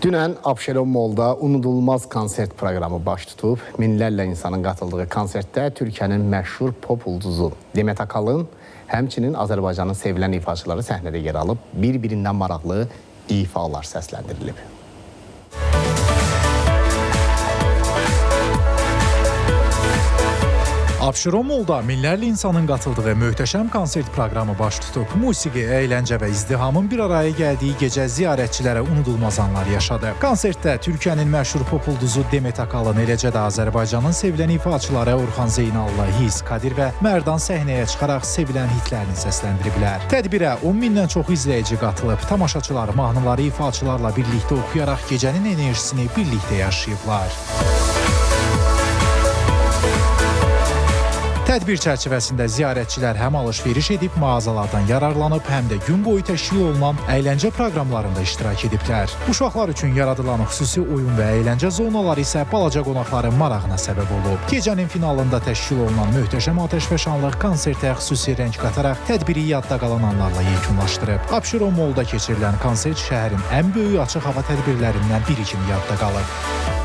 Dünən Abşeron Mall'da unudulmaz konsert proqramı baş tutub. Minlərlə insanın qatıldığı konsertdə Türkiyənin məşhur pop ulduzu Demet Akalın, həmçinin Azərbaycanın sevilən ifaçıları səhnədə yer alıb, bir-birindən maraqlı ifalar səsləndirilib. Abşeron Mall'da minlərlə insanın qatıldığı möhtəşəm konsert proqramı baş tutub. Musiqi, əyləncə və izdihamın bir araya gəldiyi gecə ziyarətçilərə unudulmaz anlar yaşadı. Konsertdə Türkiyənin məşhur pop ulduzu Demet Akalın, eləcə də Azərbaycanın sevilən ifaçıları Orxan Zeynallı, His, Kadir və Mərdan səhnəyə çıxaraq sevilən hitlərini səsləndiriblər. Tədbirə 10 mindən çox izləyici qatılıb. Tamaşaçılar mahnıları ifaçılarla birlikdə oxuyaraq gecənin enerjisini birlikdə yaşayıblar. Tədbir çərçivəsində ziyarətçilər həm alış-veriş edib mağazalardan yararlanıb, həm də gün boyu təşkil olunan əyləncə proqramlarında iştirak ediblər. Uşaqlar üçün yaradılan xüsusi oyun və əyləncə zonaları isə balaca qonaqların marağına səbəb olub. Gecənin finalında təşkil olunan möhtəşəm atəşfəşanlıq konsertə xüsusi rəng qataraq tədbiri yadda qalan anlarla yekunlaşdırıb. Abşeron Mall'da keçirilən konsert şəhərin ən böyük açıq hava tədbirlərindən biri kimi yadda qalıb.